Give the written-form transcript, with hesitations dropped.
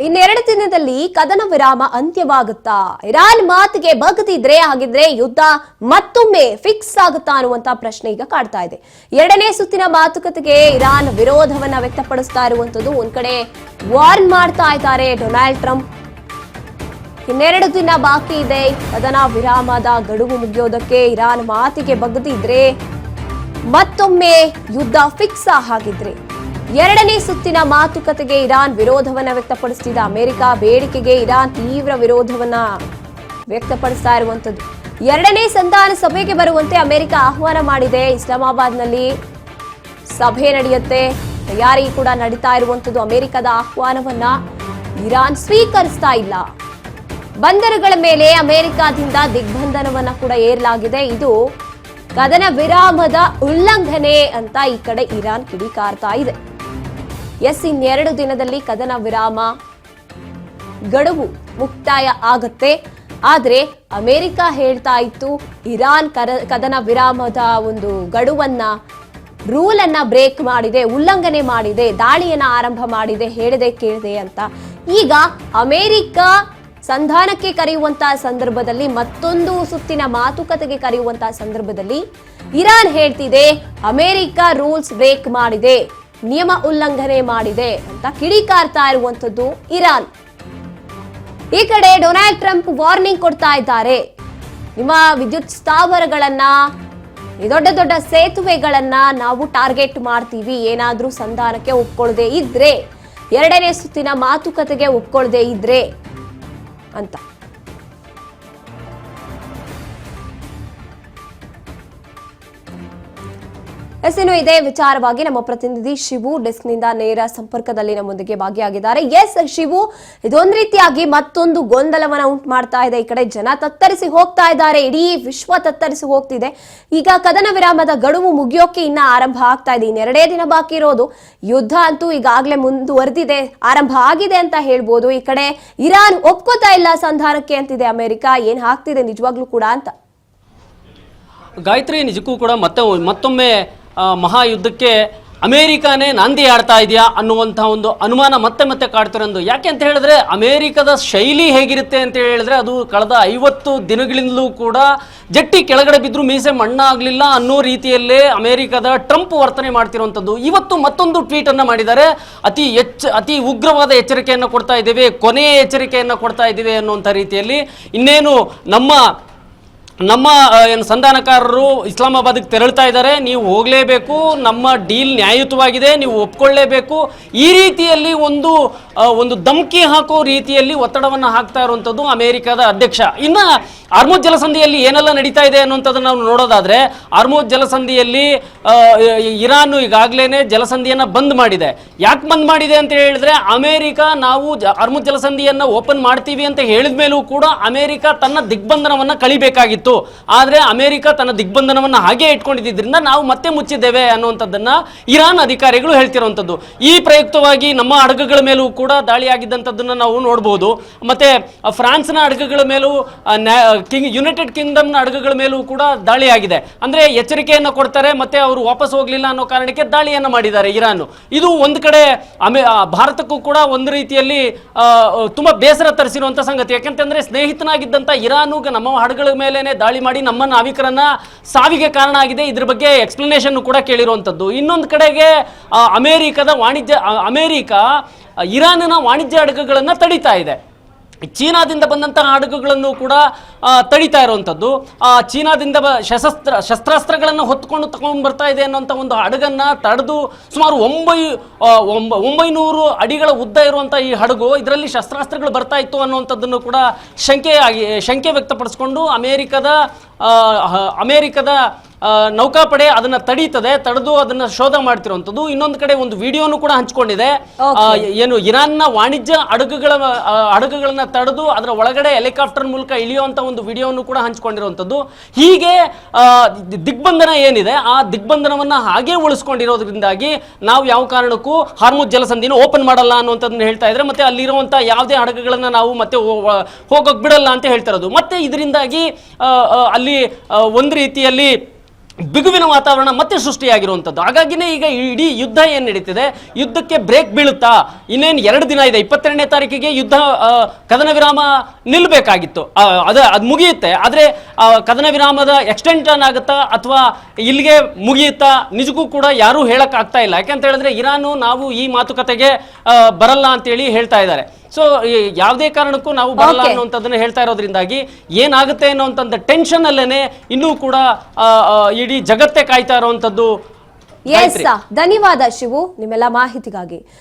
ಇನ್ನೆರಡು ದಿನದಲ್ಲಿ ಕದನ ವಿರಾಮ ಅಂತ್ಯವಾಗುತ್ತಾ? ಇರಾನ್ ಮಾತಿಗೆ ಬಗ್ಗದಿದ್ರೆ ಹಾಗಿದ್ರೆ ಯುದ್ಧ ಮತ್ತೊಮ್ಮೆ ಫಿಕ್ಸ್ ಆಗುತ್ತಾ ಅನ್ನುವಂತ ಪ್ರಶ್ನೆ ಈಗ ಕಾಡ್ತಾ ಇದೆ. ಎರಡನೇ ಸುತ್ತಿನ ಮಾತುಕತೆಗೆ ಇರಾನ್ ವಿರೋಧವನ್ನ ವ್ಯಕ್ತಪಡಿಸ್ತಾ ಇರುವಂತದ್ದು. ಒಂದ್ ಕಡೆ ವಾರ್ನ್ ಮಾಡ್ತಾ ಇದ್ದಾರೆ ಡೊನಾಲ್ಡ್ ಟ್ರಂಪ್. ಇನ್ನೆರಡು ದಿನ ಬಾಕಿ ಇದೆ ಕದನ ವಿರಾಮದ ಗಡುವು ಮುಗಿಯೋದಕ್ಕೆ. ಇರಾನ್ ಮಾತಿಗೆ ಬಗ್ಗದಿದ್ರೆ ಮತ್ತೊಮ್ಮೆ ಯುದ್ಧ ಫಿಕ್ಸ್ ಹಾಗಿದ್ರೆ ಎರಡನೇ ಸುತ್ತಿನ ಮಾತುಕತೆಗೆ ಇರಾನ್ ವಿರೋಧವನ್ನ ವ್ಯಕ್ತಪಡಿಸುತ್ತಿದ್ದ ಅಮೆರಿಕ ಬೇಡಿಕೆಗೆ ಇರಾನ್ ತೀವ್ರ ವಿರೋಧವನ್ನ ವ್ಯಕ್ತಪಡಿಸ್ತಾ ಇರುವಂತದ್ದು. ಎರಡನೇ ಸಂಧಾನ ಸಭೆಗೆ ಬರುವಂತೆ ಅಮೆರಿಕ ಆಹ್ವಾನ ಮಾಡಿದೆ. ಇಸ್ಲಾಮಾಬಾದ್ನಲ್ಲಿ ಸಭೆ ನಡೆಯುತ್ತೆ, ತಯಾರಿ ಕೂಡ ನಡೀತಾ ಇರುವಂತದ್ದು. ಅಮೆರಿಕದ ಆಹ್ವಾನವನ್ನ ಇರಾನ್ ಸ್ವೀಕರಿಸ್ತಾ ಇಲ್ಲ. ಬಂದರುಗಳ ಮೇಲೆ ಅಮೆರಿಕದಿಂದ ದಿಗ್ಬಂಧನವನ್ನ ಕೂಡ ಏರಲಾಗಿದೆ. ಇದು ಕದನ ವಿರಾಮದ ಉಲ್ಲಂಘನೆ ಅಂತ ಈ ಕಡೆ ಇರಾನ್ ಕಿಡಿಕಾರ್ತಾ ಇದೆ. ಇನ್ನೆರಡು ದಿನದಲ್ಲಿ ಕದನ ವಿರಾಮ ಗಡುವು ಮುಕ್ತಾಯ ಆಗತ್ತೆ. ಆದ್ರೆ ಅಮೆರಿಕ ಹೇಳ್ತಾ ಇತ್ತು ಇರಾನ್ ಕದನ ವಿರಾಮದ ಒಂದು ಗಡುವನ್ನ ರೂಲ್ ಅನ್ನ ಬ್ರೇಕ್ ಮಾಡಿದೆ, ಉಲ್ಲಂಘನೆ ಮಾಡಿದೆ, ದಾಳಿಯನ್ನ ಆರಂಭ ಮಾಡಿದೆ, ಹೇಳಿದೆ ಕೇಳಿದೆ ಅಂತ. ಈಗ ಅಮೆರಿಕ ಸಂಧಾನಕ್ಕೆ ಕರೆಯುವಂತಹ ಸಂದರ್ಭದಲ್ಲಿ, ಮತ್ತೊಂದು ಸುತ್ತಿನ ಮಾತುಕತೆಗೆ ಕರೆಯುವಂತಹ ಸಂದರ್ಭದಲ್ಲಿ ಇರಾನ್ ಹೇಳ್ತಿದೆ ಅಮೆರಿಕ ರೂಲ್ಸ್ ಬ್ರೇಕ್ ಮಾಡಿದೆ, ನಿಯಮ ಉಲ್ಲಂಘನೆ ಮಾಡಿದೆ ಅಂತ ಕಿಡಿಕಾರ್ತಾ ಇರುವಂತದ್ದು ಇರಾನ್. ಈ ಕಡೆ ಡೊನಾಲ್ಡ್ ಟ್ರಂಪ್ ವಾರ್ನಿಂಗ್ ಕೊಡ್ತಾ ಇದ್ದಾರೆ. ನಿಮ್ಮ ವಿದ್ಯುತ್ ಸ್ಥಾವರಗಳನ್ನ, ದೊಡ್ಡ ದೊಡ್ಡ ಸೇತುವೆಗಳನ್ನ ನಾವು ಟಾರ್ಗೆಟ್ ಮಾಡ್ತೀವಿ, ಏನಾದ್ರೂ ಸಂಧಾನಕ್ಕೆ ಒಪ್ಕೊಳ್ಳದೆ ಇದ್ರೆ, ಎರಡನೇ ಸುತ್ತಿನ ಮಾತುಕತೆಗೆ ಒಪ್ಕೊಳ್ಳದೆ ಇದ್ರೆ ಅಂತ. ಇನ್ನು ಇದೇ ವಿಚಾರವಾಗಿ ನಮ್ಮ ಪ್ರತಿನಿಧಿ ಶಿವು ಡೆಸ್ಕ್ ನಿಂದ ನೇರ ಸಂಪರ್ಕದಲ್ಲಿ ನಮ್ಮೊಂದಿಗೆ ಭಾಗಿಯಾಗಿದ್ದಾರೆ. ಶಿವು, ಇದೊಂದು ರೀತಿಯಾಗಿ ಮತ್ತೊಂದು ಗೊಂದಲವನ್ನ ಉಂಟು ಮಾಡ್ತಾ ಇದೆ. ಈ ಕಡೆ ಜನ ತತ್ತರಿಸಿ ಹೋಗ್ತಾ ಇದ್ದಾರೆ, ಇಡೀ ವಿಶ್ವ ತತ್ತರಿಸಿ ಹೋಗ್ತಿದೆ. ಈಗ ಕದನ ವಿರಾಮದ ಗಡುವು ಮುಗಿಯೋಕೆ ಇನ್ನ ಆರಂಭ ಆಗ್ತಾ ಇದೆ. ಇನ್ನೆರಡೇ ದಿನ ಬಾಕಿ ಇರೋದು. ಯುದ್ಧ ಅಂತೂ ಈಗಾಗಲೇ ಮುಂದುವರೆದಿದೆ, ಆರಂಭ ಆಗಿದೆ ಅಂತ ಹೇಳ್ಬೋದು. ಈ ಕಡೆ ಇರಾನ್ ಒಪ್ಕೋತಾ ಇಲ್ಲ ಸಂಧಾನಕ್ಕೆ ಅಂತಿದೆ ಅಮೆರಿಕ. ಏನ್ ಆಗ್ತಿದೆ ನಿಜವಾಗ್ಲೂ ಕೂಡ ಅಂತ? ಗಾಯತ್ರಿ, ನಿಜಕ್ಕೂ ಕೂಡ ಮತ್ತೊಮ್ಮೆ ಮಹಾಯುದ್ಧಕ್ಕೆ ಅಮೇರಿಕಾನೇ ನಾಂದಿ ಆಡ್ತಾ ಇದೆಯಾ ಅನ್ನುವಂತಹ ಒಂದು ಅನುಮಾನ ಮತ್ತೆ ಕಾಡ್ತಿರೋದು. ಯಾಕೆ ಅಂತ ಹೇಳಿದ್ರೆ, ಅಮೇರಿಕದ ಶೈಲಿ ಹೇಗಿರುತ್ತೆ ಅಂತ ಹೇಳಿದ್ರೆ, ಅದು ಕಳೆದ 50 ದಿನಗಳಿಂದಲೂ ಕೂಡ ಜಟ್ಟಿ ಕೆಳಗಡೆ ಬಿದ್ದರೂ ಮೀಸೆ ಮಣ್ಣಾಗಲಿಲ್ಲ ಅನ್ನೋ ರೀತಿಯಲ್ಲೇ ಅಮೇರಿಕದ ಟ್ರಂಪ್ ವರ್ತನೆ ಮಾಡ್ತಿರುವಂಥದ್ದು. ಇವತ್ತು ಮತ್ತೊಂದು ಟ್ವೀಟ್ ಅನ್ನು ಮಾಡಿದ್ದಾರೆ. ಅತಿ ಉಗ್ರವಾದ ಎಚ್ಚರಿಕೆಯನ್ನು ಕೊಡ್ತಾ ಇದ್ದೇವೆ, ಕೊನೆಯ ಎಚ್ಚರಿಕೆಯನ್ನು ಕೊಡ್ತಾ ಇದ್ದೇವೆ ಅನ್ನುವಂಥ ರೀತಿಯಲ್ಲಿ. ಇನ್ನೇನು ನಮ್ಮ ಏನು ಸಂಧಾನಕಾರರು ಇಸ್ಲಾಮಾಬಾದ್ಗೆ ತೆರಳ್ತಾ ಇದ್ದಾರೆ, ನೀವು ಹೋಗಲೇಬೇಕು, ನಮ್ಮ ಡೀಲ್ ನ್ಯಾಯಯುತವಾಗಿದೆ, ನೀವು ಒಪ್ಕೊಳ್ಳೇಬೇಕು, ಈ ರೀತಿಯಲ್ಲಿ ಒಂದು ಧಮಕಿ ಹಾಕೋ ರೀತಿಯಲ್ಲಿ ಒತ್ತಡವನ್ನು ಹಾಕ್ತಾ ಇರುವಂಥದ್ದು ಅಮೆರಿಕದ ಅಧ್ಯಕ್ಷ. ಇನ್ನು ಹಾರ್ಮುಜ್ ಜಲಸಂಧಿಯಲ್ಲಿ ಏನೆಲ್ಲ ನಡೀತಾ ಇದೆ ಅನ್ನುವಂಥದ್ದನ್ನು ನಾವು ನೋಡೋದಾದ್ರೆ, ಹಾರ್ಮುಜ್ ಜಲಸಂಧಿಯಲ್ಲಿ ಇರಾನ್ ಈಗಾಗಲೇ ಜಲಸಂಧಿಯನ್ನು ಬಂದ್ ಮಾಡಿದೆ. ಯಾಕೆ ಬಂದ್ ಮಾಡಿದೆ ಅಂತ ಹೇಳಿದ್ರೆ, ಅಮೆರಿಕ ನಾವು ಹಾರ್ಮುಜ್ ಜಲಸಂಧಿಯನ್ನು ಓಪನ್ ಮಾಡ್ತೀವಿ ಅಂತ ಹೇಳಿದ ಮೇಲೂ ಕೂಡ ಅಮೆರಿಕ ತನ್ನ ದಿಗ್ಬಂಧನವನ್ನು ಕಳಿಬೇಕಾಗಿತ್ತು. ಆದ್ರೆ ಅಮೆರಿಕ ತನ್ನ ದಿಗ್ಬಂಧನವನ್ನು ಹಾಗೆ ಇಟ್ಕೊಂಡಿದ್ದರಿಂದ ನಾವು ಮತ್ತೆ ಮುಚ್ಚಿದ್ದೇವೆ ಅನ್ನುವಂಥದ್ದನ್ನ ಇರಾನ್ ಅಧಿಕಾರಿಗಳು ಹೇಳ್ತಿರುವಂಥದ್ದು. ಈ ಪ್ರಯುಕ್ತವಾಗಿ ನಮ್ಮ ಹಡಗುಗಳ ಮೇಲೂ ಕೂಡ ದಾಳಿಯಾಗಿದ್ದಂಥದ್ದನ್ನು ನಾವು ನೋಡಬಹುದು. ಮತ್ತೆ ಫ್ರಾನ್ಸ್ನ ಹಡಗುಗಳ ಮೇಲೂ, ಯುನೈಟೆಡ್ ಕಿಂಗ್ಡಮ್ನ ಹಡಗುಗಳ ಮೇಲೂ ಕೂಡ ದಾಳಿಯಾಗಿದೆ. ಅಂದ್ರೆ ಎಚ್ಚರಿಕೆಯನ್ನು ಕೊಡ್ತಾರೆ, ಮತ್ತೆ ಅವರು ವಾಪಸ್ ಹೋಗ್ಲಿಲ್ಲ ಅನ್ನೋ ಕಾರಣಕ್ಕೆ ದಾಳಿಯನ್ನು ಮಾಡಿದ್ದಾರೆ ಇರಾನ್. ಇದು ಒಂದು ಕಡೆ ಭಾರತಕ್ಕೂ ಕೂಡ ಒಂದು ರೀತಿಯಲ್ಲಿ ತುಂಬಾ ಬೇಸರ ತರಿಸಿರುವಂತಹ ಸಂಗತಿ. ಯಾಕೆಂತಂದ್ರೆ ಸ್ನೇಹಿತನಾಗಿದ್ದಂತ ಇರಾನ್ ನಮ್ಮ ಹಡಗುಗಳ ಮೇಲೇನೆ ದಾಳಿ ಮಾಡಿ ನಮ್ಮ ನಾವಿಕರನ್ನ ಸಾವಿಗೆ ಕಾರಣ ಆಗಿದೆ. ಇದ್ರ ಬಗ್ಗೆ ಎಕ್ಸ್ಪ್ಲನೇಷನ್ ಕೂಡ ಕೇಳಿರುವಂತದ್ದು. ಇನ್ನೊಂದು ಕಡೆಗೆ ಅಮೆರಿಕ ಇರಾನಿನ ವಾಣಿಜ್ಯ ಹಡಗುಗಳನ್ನು ತಡೀತಾ ಇದೆ. ಚೀನಾದಿಂದ ಬಂದಂತಹ ಹಡಗುಗಳನ್ನು ಕೂಡ ತಡೀತಾ ಇರುವಂಥದ್ದು. ಚೀನಾದಿಂದ ಶಸ್ತ್ರಾಸ್ತ್ರಗಳನ್ನು ಹೊತ್ಕೊಂಡು ತಗೊಂಡು ಬರ್ತಾ ಇದೆ ಅನ್ನೋಂಥ ಒಂದು ಹಡಗನ್ನು ತಡೆದು, ಸುಮಾರು 900 ಅಡಿಗಳ ಉದ್ದ ಇರುವಂಥ ಈ ಹಡಗು, ಇದರಲ್ಲಿ ಶಸ್ತ್ರಾಸ್ತ್ರಗಳು ಬರ್ತಾ ಇತ್ತು ಅನ್ನುವಂಥದ್ದನ್ನು ಕೂಡ ಶಂಕೆ ವ್ಯಕ್ತಪಡಿಸ್ಕೊಂಡು ಅಮೆರಿಕದ ನೌಕಾಪಡೆ ಅದನ್ನ ತಡೆದು ಅದನ್ನ ಶೋಧ ಮಾಡ್ತಿರುವಂಥದ್ದು. ಇನ್ನೊಂದು ಕಡೆ ಒಂದು ವಿಡಿಯೋನು ಕೂಡ ಹಂಚಿಕೊಂಡಿದೆ. ಏನು ಇರಾನ್ನ ವಾಣಿಜ್ಯ ಹಡಗುಗಳನ್ನ ತಡೆದು ಅದರ ಒಳಗಡೆ ಹೆಲಿಕಾಪ್ಟರ್ ಮೂಲಕ ಇಳಿಯುವಂತ ಒಂದು ವಿಡಿಯೋನು ಕೂಡ ಹಂಚಿಕೊಂಡಿರುವಂಥದ್ದು. ಹೀಗೆ ದಿಗ್ಬಂಧನ ಏನಿದೆ, ಆ ದಿಗ್ಬಂಧನವನ್ನ ಹಾಗೆ ಉಳಿಸ್ಕೊಂಡಿರೋದ್ರಿಂದಾಗಿ ನಾವು ಯಾವ ಕಾರಣಕ್ಕೂ ಹಾರ್ಮುಜ್ ಜಲಸಂಧಿನ ಓಪನ್ ಮಾಡಲ್ಲ ಅನ್ನುವಂಥದ್ದನ್ನ ಹೇಳ್ತಾ ಇದ್ರೆ, ಮತ್ತೆ ಅಲ್ಲಿರುವಂತಹ ಯಾವುದೇ ಹಡಗುಗಳನ್ನ ನಾವು ಮತ್ತೆ ಹೋಗೋಕ್ ಬಿಡಲ್ಲ ಅಂತ ಹೇಳ್ತಾ ಇರೋದು. ಮತ್ತೆ ಇದರಿಂದಾಗಿ ಅಲ್ಲಿ ಒಂದು ರೀತಿಯಲ್ಲಿ ಬಿಗುವಿನ ವಾತಾವರಣ ಮತ್ತೆ ಸೃಷ್ಟಿಯಾಗಿರುವಂಥದ್ದು. ಹಾಗಾಗಿನೇ ಈಗ ಇಡೀ ಯುದ್ಧ ಏನು ನಡೀತಿದೆ, ಯುದ್ಧಕ್ಕೆ ಬ್ರೇಕ್ ಬೀಳುತ್ತಾ? ಇನ್ನೇನು 2 ದಿನ ಇದೆ, 22ನೇ ತಾರೀಕಿಗೆ ಯುದ್ಧ ಕದನ ವಿರಾಮ ನಿಲ್ಲಬೇಕಾಗಿತ್ತು. ಅದು ಮುಗಿಯುತ್ತೆ. ಆದರೆ ಕದನ ವಿರಾಮದ ಎಕ್ಸ್ಟೆನ್ಷನ್ ಆಗುತ್ತಾ ಅಥವಾ ಇಲ್ಲಿಗೆ ಮುಗಿಯುತ್ತಾ ನಿಜಕ್ಕೂ ಕೂಡ ಯಾರೂ ಹೇಳಕ್ಕಾಗ್ತಾ ಇಲ್ಲ. ಯಾಕೆಂತ ಹೇಳಿದ್ರೆ ಇರಾನು ನಾವು ಈ ಮಾತುಕತೆಗೆ ಬರಲ್ಲ ಅಂತೇಳಿ ಹೇಳ್ತಾ ಇದ್ದಾರೆ. ಸೊ ಯಾವುದೇ ಕಾರಣಕ್ಕೂ ನಾವು ಬರಲ್ಲ ಅನ್ನುವಂಥದ್ದನ್ನ ಹೇಳ್ತಾ ಇರೋದ್ರಿಂದಾಗಿ ಏನಾಗುತ್ತೆ ಅನ್ನುವಂಥದ್ದು ಟೆನ್ಷನ್ ಅಲ್ಲೇನೆ ಇನ್ನೂ ಕೂಡ ಇಡೀ ಜಗತ್ತೇ ಕಾಯ್ತಾ ಇರುವಂತದ್ದು. ಧನ್ಯವಾದ ಶಿವು ನಿಮ್ಮೆಲ್ಲ ಮಾಹಿತಿಗಾಗಿ.